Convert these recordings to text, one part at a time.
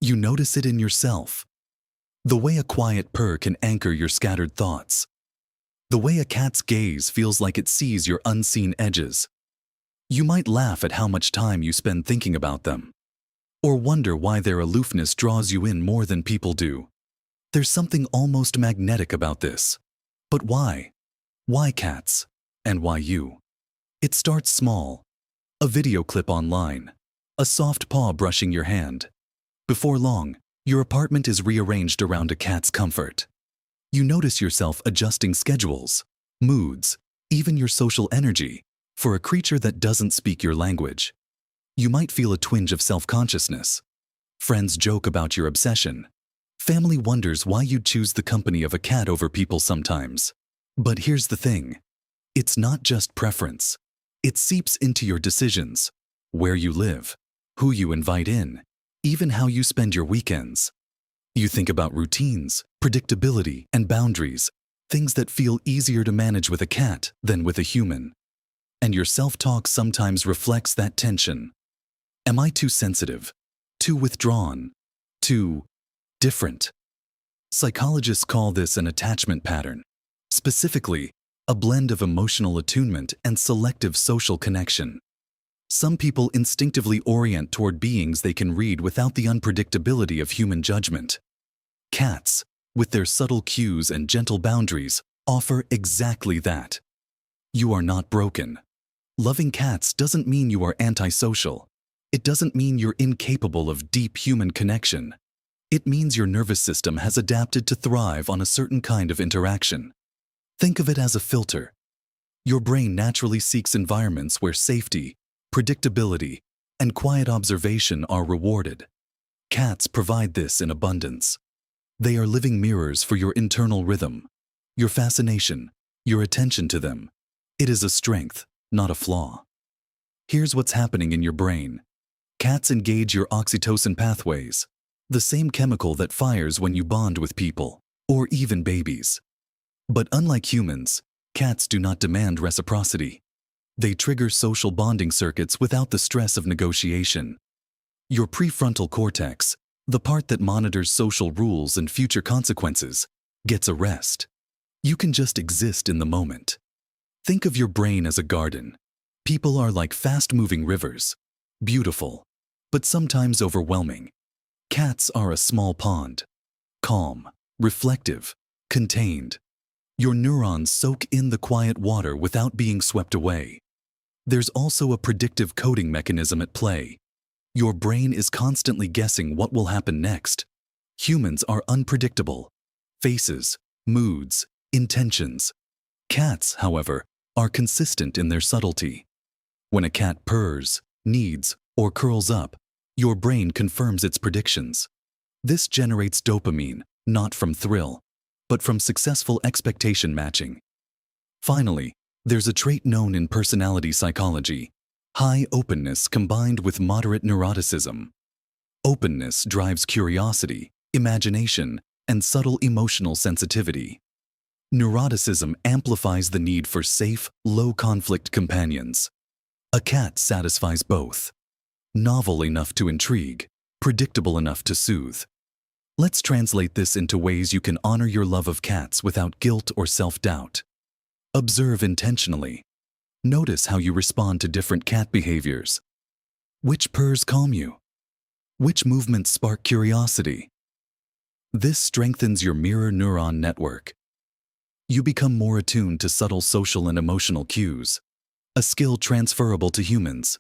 You notice it in yourself. The way a quiet purr can anchor your scattered thoughts. The way a cat's gaze feels like it sees your unseen edges. You might laugh at how much time you spend thinking about them, or wonder why their aloofness draws you in more than people do. There's something almost magnetic about this. But why? Why cats? And why you? It starts small. A video clip online. A soft paw brushing your hand. Before long, your apartment is rearranged around a cat's comfort. You notice yourself adjusting schedules, moods, even your social energy for a creature that doesn't speak your language. You might feel a twinge of self-consciousness. Friends joke about your obsession. Family wonders why you'd choose the company of a cat over people sometimes. But here's the thing. It's not just preference. It seeps into your decisions, where you live, who you invite in, even how you spend your weekends. You think about routines, predictability, and boundaries, things that feel easier to manage with a cat than with a human. And your self-talk sometimes reflects that tension. Am I too sensitive? Too withdrawn? Too different? Psychologists call this an attachment pattern. Specifically, a blend of emotional attunement and selective social connection. Some people instinctively orient toward beings they can read without the unpredictability of human judgment. Cats, with their subtle cues and gentle boundaries, offer exactly that. You are not broken. Loving cats doesn't mean you are antisocial. It doesn't mean you're incapable of deep human connection. It means your nervous system has adapted to thrive on a certain kind of interaction. Think of it as a filter. Your brain naturally seeks environments where safety, predictability, and quiet observation are rewarded. Cats provide this in abundance. They are living mirrors for your internal rhythm, your fascination, your attention to them. It is a strength, not a flaw. Here's what's happening in your brain. Cats engage your oxytocin pathways, the same chemical that fires when you bond with people, or even babies. But unlike humans, cats do not demand reciprocity. They trigger social bonding circuits without the stress of negotiation. Your prefrontal cortex, the part that monitors social rules and future consequences, gets a rest. You can just exist in the moment. Think of your brain as a garden. People are like fast-moving rivers, beautiful, but sometimes overwhelming. Cats are a small pond, calm, reflective, contained. Your neurons soak in the quiet water without being swept away. There's also a predictive coding mechanism at play. Your brain is constantly guessing what will happen next. Humans are unpredictable. Faces, moods, intentions. Cats, however, are consistent in their subtlety. When a cat purrs, kneads, or curls up, your brain confirms its predictions. This generates dopamine, not from thrill, but from successful expectation matching. Finally, there's a trait known in personality psychology: high openness combined with moderate neuroticism. Openness drives curiosity, imagination, and subtle emotional sensitivity. Neuroticism amplifies the need for safe, low-conflict companions. A cat satisfies both. Novel enough to intrigue, predictable enough to soothe. Let's translate this into ways you can honor your love of cats without guilt or self-doubt. Observe intentionally. Notice how you respond to different cat behaviors. Which purrs calm you? Which movements spark curiosity? This strengthens your mirror neuron network. You become more attuned to subtle social and emotional cues, a skill transferable to humans.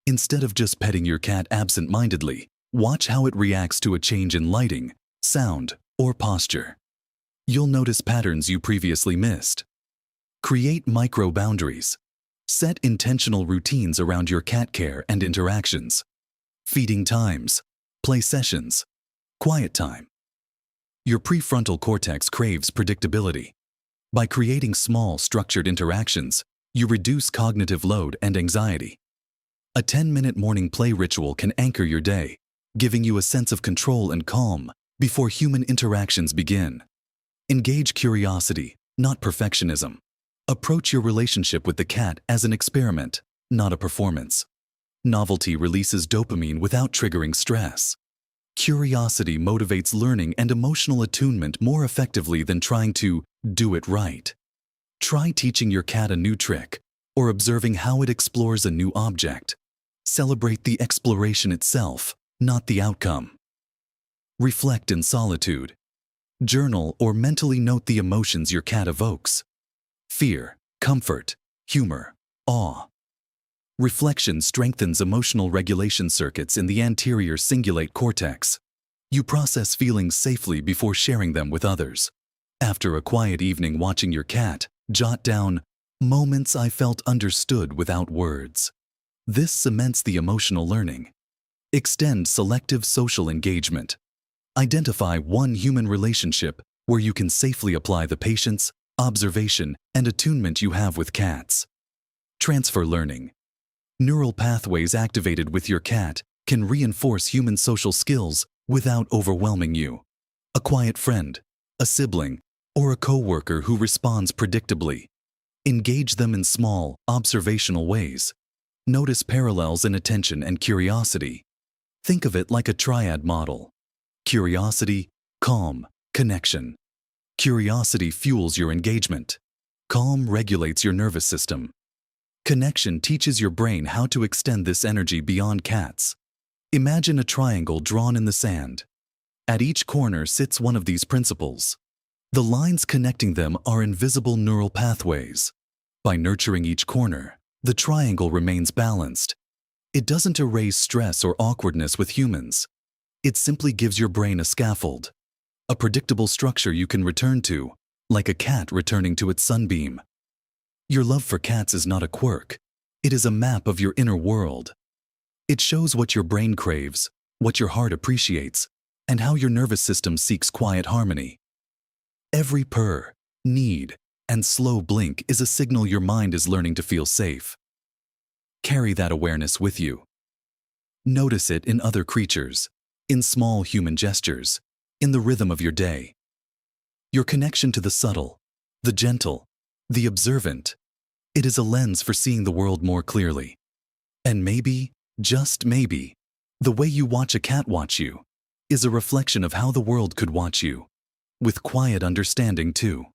Instead of just petting your cat absent-mindedly, watch how it reacts to a change in lighting, sound, or posture. You'll notice patterns you previously missed. Create micro-boundaries. Set intentional routines around your cat care and interactions. Feeding times, play sessions, quiet time. Your prefrontal cortex craves predictability. By creating small, structured interactions, you reduce cognitive load and anxiety. A 10-minute morning play ritual can anchor your day, giving you a sense of control and calm before human interactions begin. Engage curiosity, not perfectionism. Approach your relationship with the cat as an experiment, not a performance. Novelty releases dopamine without triggering stress. Curiosity motivates learning and emotional attunement more effectively than trying to do it right. Try teaching your cat a new trick or observing how it explores a new object. Celebrate the exploration itself, not the outcome. Reflect in solitude. Journal or mentally note the emotions your cat evokes: fear, comfort, humor, awe. Reflection strengthens emotional regulation circuits in the anterior cingulate cortex. You process feelings safely before sharing them with others. After a quiet evening watching your cat, jot down moments I felt understood without words. This cements the emotional learning. Extend selective social engagement. Identify one human relationship where you can safely apply the patience, observation, and attunement you have with cats. Transfer learning. Neural pathways activated with your cat can reinforce human social skills without overwhelming you. A quiet friend, a sibling, or a coworker who responds predictably. Engage them in small, observational ways. Notice parallels in attention and curiosity. Think of it like a triad model. Curiosity, calm, connection. Curiosity fuels your engagement. Calm regulates your nervous system. Connection teaches your brain how to extend this energy beyond cats. Imagine a triangle drawn in the sand. At each corner sits one of these principles. The lines connecting them are invisible neural pathways. By nurturing each corner, the triangle remains balanced. It doesn't erase stress or awkwardness with humans. It simply gives your brain a scaffold, a predictable structure you can return to, like a cat returning to its sunbeam. Your love for cats is not a quirk. It is a map of your inner world. It shows what your brain craves, what your heart appreciates, and how your nervous system seeks quiet harmony. Every purr, need, and slow blink is a signal your mind is learning to feel safe. Carry that awareness with you. Notice it in other creatures, in small human gestures, in the rhythm of your day. Your connection to the subtle, the gentle, the observant. It is a lens for seeing the world more clearly. And maybe, just maybe, the way you watch a cat watch you is a reflection of how the world could watch you, with quiet understanding too.